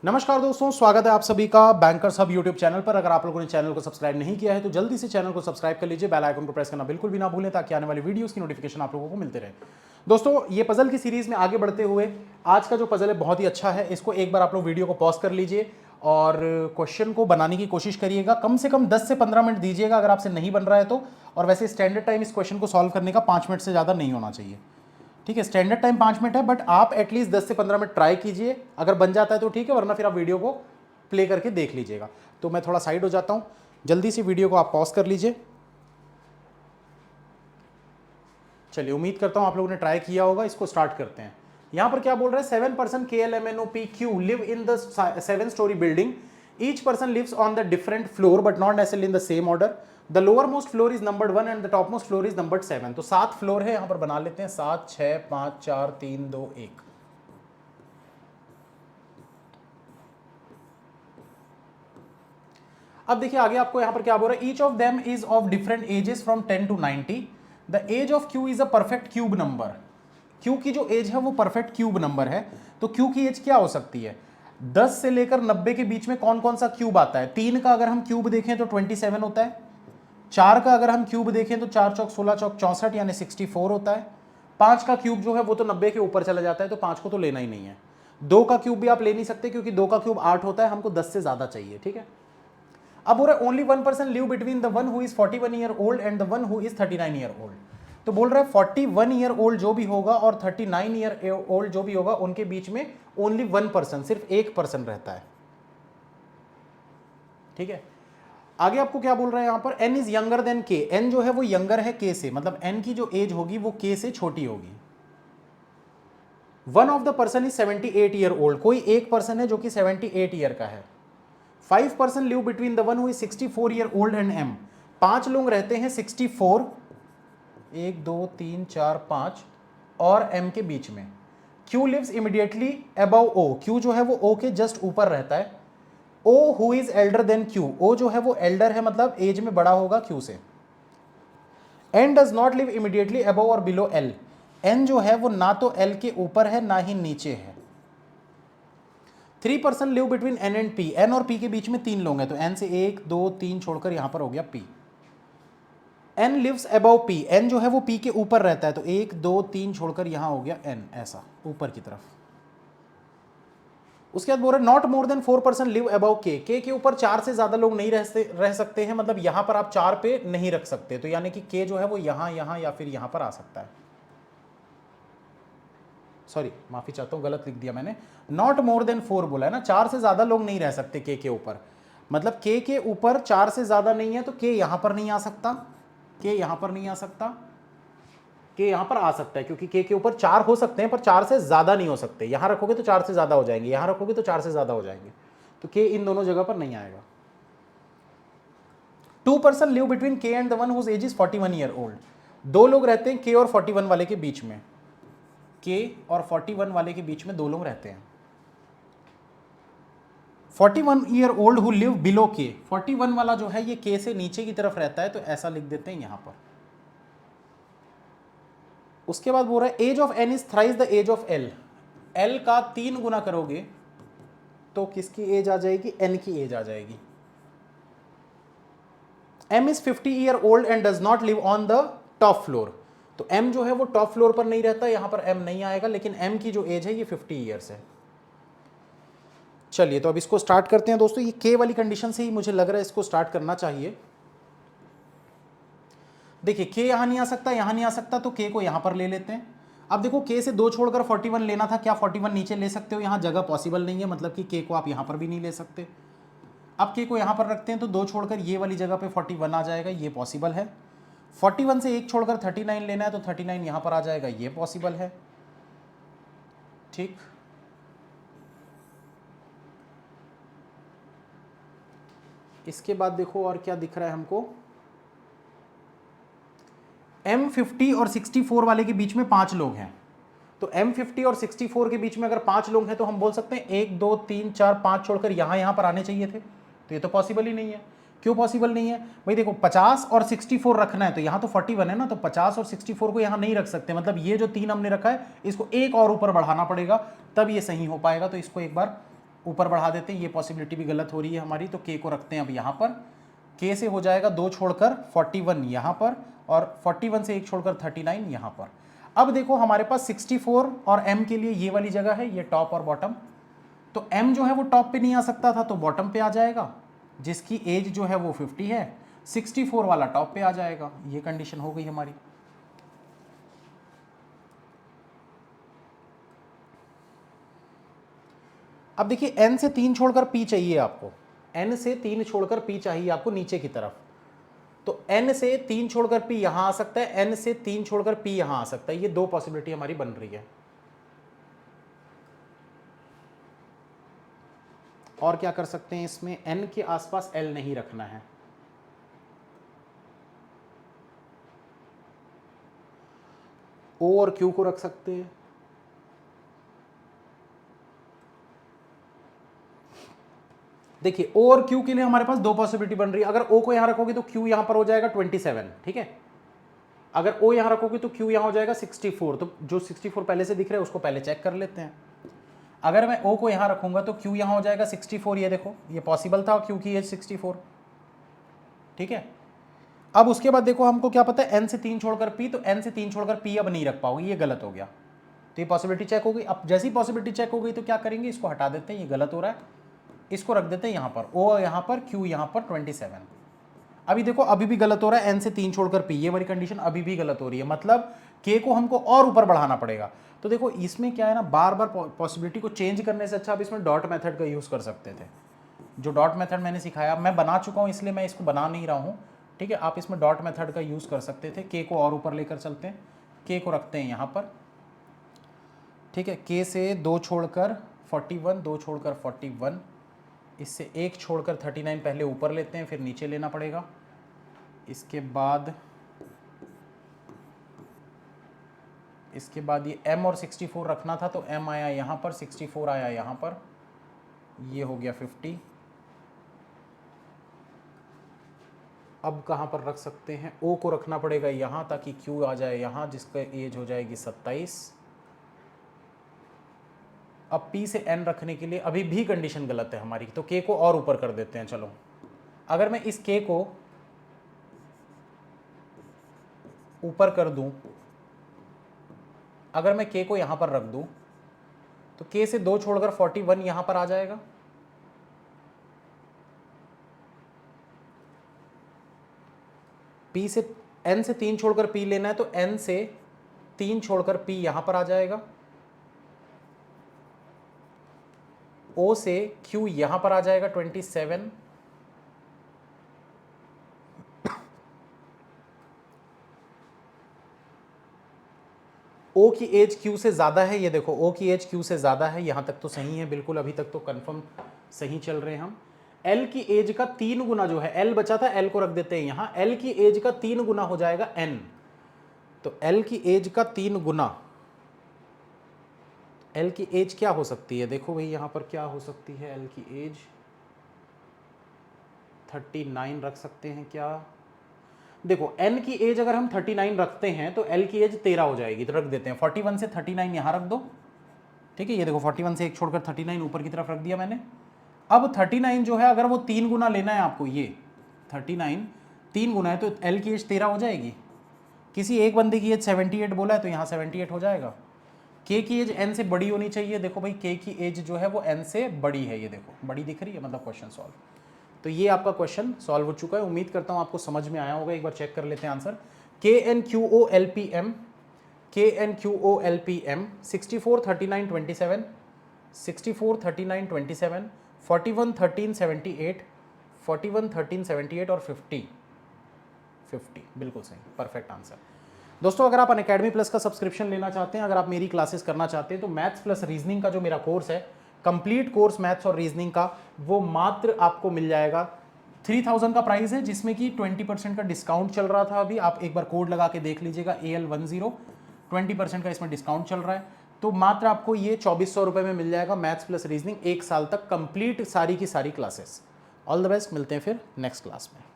नमस्कार दोस्तों, स्वागत है आप सभी का बैंकर्स हब यूट्यूब चैनल पर। अगर आप लोगों ने चैनल को सब्सक्राइब नहीं किया है तो जल्दी से चैनल को सब्सक्राइब कर लीजिए, बेल आइकन को प्रेस करना बिल्कुल भी ना भूलें ताकि आने वाली वीडियोस की नोटिफिकेशन आप लोगों को मिलते रहे। दोस्तों, ये पजल की सीरीज में आगे बढ़ते हुए आज का जो पजल है बहुत ही अच्छा है। इसको एक बार आप लोग वीडियो को पॉज कर लीजिए और क्वेश्चन को बनाने की कोशिश करिएगा। कम से कम 10 से 15 मिनट दीजिएगा अगर आपसे नहीं बन रहा है तो। और वैसे स्टैंडर्ड टाइम इस क्वेश्चन को सॉल्व करने का 5 मिनट से ज़्यादा नहीं होना चाहिए। ठीक है, स्टैंडर्ड टाइम 5 मिनट है, बट आप एटलीस्ट 10 से 15 मिनट ट्राई कीजिए। अगर बन जाता है तो ठीक है, वरना फिर आप वीडियो को प्ले करके देख लीजिएगा। तो मैं थोड़ा साइड हो जाता हूं, जल्दी से वीडियो को आप पॉज कर लीजिए। चलिए, उम्मीद करता हूं आप लोगों ने ट्राई किया होगा। इसको स्टार्ट करते हैं। यहां पर क्या बोल रहा है, 7 person KLMNOPQ live in the 7 storey building. Each person lives on the different floor but not necessarily in the same order. The lowermost floor is numbered 1 and the topmost floor is numbered 7। तो 7 floor है, यहां पर बना लेते हैं 7 6 5 4 3 2 1। अब देखिए आगे आपको यहां पर क्या बोल रहा है, each of them is of different ages from 10 to 90। The age of Q is a perfect cube number. Q की जो एज है वो परफेक्ट क्यूब नंबर है। तो क्यू की एज क्या हो सकती है, 10 से लेकर 90 के बीच में कौन कौन सा क्यूब आता है। 3 का अगर हम क्यूब देखें तो 27 होता है। 4 का अगर हम क्यूब देखें तो 4 चौक 16 चौक 64 यानी 64 होता है। 5 का क्यूब जो है वो तो 90 के ऊपर चला जाता है, तो 5 को तो लेना ही नहीं है। 2 का क्यूब भी आप ले नहीं सकते क्योंकि 2 का क्यूब 8 होता है, हमको 10 से ज्यादा चाहिए। ठीक है, अब हो रहा है only 1 person live between the one who is 41 year old and the one who is 39 year old. तो बोल रहा है 41 ईयर ओल्ड जो भी होगा और 39 ईयर ओल्ड जो भी होगा उनके बीच में ओनली 1 पर्सन, सिर्फ एक पर्सन रहता है। ठीक है, आगे आपको क्या बोल रहा है यहां पर, n is younger than k। n जो है वो यंगर है k से, मतलब n की जो एज होगी वो k से छोटी होगी। One of the person is 78 year old. कोई एक पर्सन है जो कि 78 ईयर का है। 5 person live between the one who is 64 year old and m। 5 लोग रहते हैं 64, 1 2 3 4 5 और m के बीच में। q lives immediately above o। q जो है वो o के जस्ट ऊपर रहता है। o who is elder than q। o जो है वो एल्डर है, मतलब एज में बड़ा होगा q से। n does not live immediately above और बिलो l। n जो है वो ना तो l के ऊपर है ना ही नीचे है। 3 person live between n and p। n और p के बीच में 3 लोग हैं, तो n से 1 2 3 छोड़कर यहां पर हो गया p। n lives above p। n जो है वो p के ऊपर रहता है, तो 1 2 3 छोड़कर यहां हो गया n, ऐसा ऊपर की तरफ। उसके बाद बोल रहे not more than 4 person live above k। k के ऊपर 4 से ज्यादा लोग नहीं रह सकते हैं, मतलब यहां पर आप 4 पे नहीं रख सकते, तो यानी कि k जो है वो यहां यहां या फिर यहां पर आ सकता है। सॉरी, माफी चाहता हूं, गलत लिख दिया मैंने। नॉट मोर देन 4 बोला है ना, 4 से ज्यादा लोग नहीं रह सकते k के ऊपर। मतलब k के ऊपर 4 से ज्यादा नहीं है, तो k यहां पर नहीं आ सकता, k यहां पर नहीं आ सकता, k यहां पर आ सकता है क्योंकि k के ऊपर 4 हो सकते हैं पर 4 से ज्यादा नहीं हो सकते। यहां रखोगे तो 4 से ज्यादा हो जाएंगे, यहां रखोगे तो 4 से ज्यादा हो जाएंगे, तो k इन दोनों जगह पर नहीं आएगा। 2 person live between k and the one whose age is 41 year old. 2 लोग रहते हैं k और 41 वाले के बीच में। k और 41 वाले के बीच में 2 लोग रहते हैं। 41 year old who live below k। 41 वाला जो है ये k से नीचे की तरफ रहता है, तो ऐसा लिख देते हैं यहां पर। उसके बाद बोल रहा है age of n is thrice the age of l। l का 3 गुना करोगे तो किसकी एज आ जाएगी, n की एज आ जाएगी। m is 50 year old and does not live on the top floor. तो m जो है वो टॉप फ्लोर पर नहीं रहता, यहां पर m नहीं आएगा, लेकिन m की जो एज है ये 50 ईयर्स है। चलिए, तो अब इसको स्टार्ट करते हैं दोस्तों। ये k वाली कंडीशन से ही मुझे लग रहा है इसको स्टार्ट करना चाहिए। देखिए k यहां नहीं आ सकता, यहां नहीं आ सकता, तो k को यहां पर ले लेते हैं। अब देखो k से 2 छोड़कर 41 लेना था, क्या 41 नीचे ले सकते हो, यहां जगह पॉसिबल नहीं है, मतलब कि k को आप यहां पर भी नहीं ले सकते। अब k को यहां पर रखते हैं तो 2 छोड़कर ये वाली जगह पे 41 आ जाएगा, ये पॉसिबल है। 41 से 1 छोड़कर 39 लेना है तो 39 यहां पर आ जाएगा, ये पॉसिबल है। ठीक, इसके बाद देखो और क्या दिख रहा है हमको, M50 और 64 वाले के बीच में 5 लोग हैं। तो M50 और 64 के बीच में अगर 5 लोग हैं तो हम बोल सकते हैं 1 2 3 4 5 छोड़कर यहां पर आने चाहिए थे, तो ये तो पॉसिबल ही नहीं है। क्यों पॉसिबल नहीं है भाई, देखो 50 और 64 रखना है, तो यहां तो 41 है ना, तो 50 और 64 को यहां नहीं रख सकते, मतलब ये जो 3 हमने रखा है इसको एक और ऊपर बढ़ाना पड़ेगा, तब ये सही हो पाएगा। तो इसको एक बार ऊपर बढ़ा देते हैं, ये पॉसिबिलिटी भी गलत हो रही है हमारी, तो k को रखते हैं अब यहाँ पर। k से हो जाएगा 2 छोड़कर 41 यहाँ पर, और 41 से 1 छोड़कर 39 यहाँ पर। अब देखो हमारे पास 64 और m के लिए ये वाली जगह है, ये टॉप और बॉटम। तो m जो है वो टॉप पे नहीं आ सकता था, तो बॉटम पे आ जाएगा, जिसकी एज जो है वो 50 है। 64 वाला टॉप पे आ जाएगा, ये कंडीशन हो गई हमारी। अब देखिए n से 3 छोड़कर p चाहिए आपको, n से 3 छोड़कर p चाहिए आपको नीचे की तरफ। तो n से 3 छोड़कर p यहां आ सकता है, n से 3 छोड़कर p यहां आ सकता है, ये दो पॉसिबिलिटी हमारी बन रही है। और क्या कर सकते हैं इसमें, n के आसपास l नहीं रखना है, o और q को रख सकते हैं। देखिए o और q के लिए हमारे पास दो पॉसिबिलिटी बन रही है। अगर o को यहां रखोगे तो q यहां पर हो जाएगा 27, ठीक है। अगर o यहां रखोगे तो q यहां हो जाएगा 64। तो जो 64 पहले से दिख रहा है उसको पहले चेक कर लेते हैं। अगर मैं o को यहां रखूंगा तो q यहां हो जाएगा 64, ये देखो ये पॉसिबल था, q की एज 64, ठीक है। अब उसके बाद देखो हमको क्या पता है, n से 3 छोड़कर p, तो n से 3 छोड़कर p अब नहीं रख पाओगे, ये गलत हो गया। तो ये पॉसिबिलिटी चेक हो गई। अब जैसी पॉसिबिलिटी चेक हो गई तो क्या करेंगे, इसको हटा देते हैं, ये गलत हो रहा है, इसको रख देते हैं यहाँ पर, o यहाँ पर, q यहाँ पर 27। अभी देखो अभी भी गलत हो रहा है, n से 3 छोड़कर p, ये वाली कंडीशन अभी भी गलत हो रही है, मतलब k को हमको और ऊपर बढ़ाना पड़ेगा। तो देखो इसमें क्या है ना, बार बार पॉसिबिलिटी को चेंज करने से अच्छा आप इसमें डॉट मेथड का यूज़ कर सकते थे। जो डॉट मेथड मैंने सिखाया, मैं बना चुका हूँ इसलिए मैं इसको बना नहीं रहा हूँ, ठीक है। आप इसमें डॉट मेथड का यूज़ कर सकते थे। k को और ऊपर लेकर चलते हैं, k को रखते हैं यहाँ पर, ठीक है। k से 2 छोड़कर 41, 2 छोड़कर 41, इससे 1 छोड़कर 39 पहले ऊपर लेते हैं, फिर नीचे लेना पड़ेगा। इसके बाद ये m और 64 रखना था, तो m आया यहाँ पर, 64 आया यहाँ पर, ये हो गया 50। अब कहाँ पर रख सकते हैं, o को रखना पड़ेगा यहाँ ताकि q आ जाए यहाँ, जिसका एज हो जाएगी 27। अब p से n रखने के लिए अभी भी कंडीशन गलत है हमारी, तो k को और ऊपर कर देते हैं। चलो अगर मैं इस k को ऊपर कर दूं, अगर मैं k को यहां पर रख दूं तो k से 2 छोड़कर 41 यहां पर आ जाएगा। p से n से 3 छोड़कर p लेना है, तो n से 3 छोड़कर p यहां पर आ जाएगा। o से q यहां पर आ जाएगा 27। o की एज q से ज़्यादा है, ये देखो o की एज q से ज़्यादा है, यहाँ तक तो सही है बिल्कुल, अभी तक तो कंफर्म सही चल रहे हैं हम। l की एज का 3 गुना जो है, l बचा था, l को रख देते हैं यहाँ, l की एज का 3 गुना हो जाएगा n। तो l की एज का 3 गुना, l की एज क्या हो सकती है, देखो भाई यहाँ पर क्या हो सकती है, l की एज 39 रख सकते हैं क्या। देखो n की एज अगर हम 39 रखते हैं तो l की एज 13 हो जाएगी, तो रख देते हैं 41 से 39 यहाँ रख दो, ठीक है। ये देखो 41 से 1 छोड़कर 39 ऊपर की तरफ रख दिया मैंने। अब 39 जो है अगर वो 3 गुना लेना है आपको, ये 39 3 गुना है, तो l की एज 13 हो जाएगी। किसी एक बंदे की एज 78 बोला है, तो यहाँ 78 हो जाएगा। k की एज n से बड़ी होनी चाहिए, देखो भाई k की एज जो है वो n से बड़ी है, ये देखो बड़ी दिख रही है, मतलब क्वेश्चन सॉल्व। तो ये आपका क्वेश्चन सॉल्व हो चुका है, उम्मीद करता हूँ आपको समझ में आया होगा। एक बार चेक कर लेते हैं आंसर। KNQOLPM, KNQOLPM 64 39 27, 64 39 27, 41 13 78, 41 13 78 और 50 बिल्कुल सही, परफेक्ट आंसर। दोस्तों अगर आप अनअकैडमी प्लस का सब्सक्रिप्शन लेना चाहते हैं, अगर आप मेरी क्लासेस करना चाहते हैं, तो मैथ्स प्लस रीजनिंग का जो मेरा कोर्स है, कंप्लीट कोर्स मैथ्स और रीजनिंग का, वो मात्र आपको मिल जाएगा 3000 का प्राइस है, जिसमें कि 20% का डिस्काउंट चल रहा था। अभी आप एक बार कोड लगा के देख लीजिएगा, AL10, 20% का इसमें डिस्काउंट चल रहा है। तो मात्र आपको ये 2400 रुपये में मिल जाएगा मैथ्स प्लस रीजनिंग, 1 साल तक कंप्लीट सारी की सारी क्लासेस। ऑल द बेस्ट, मिलते हैं फिर नेक्स्ट क्लास में।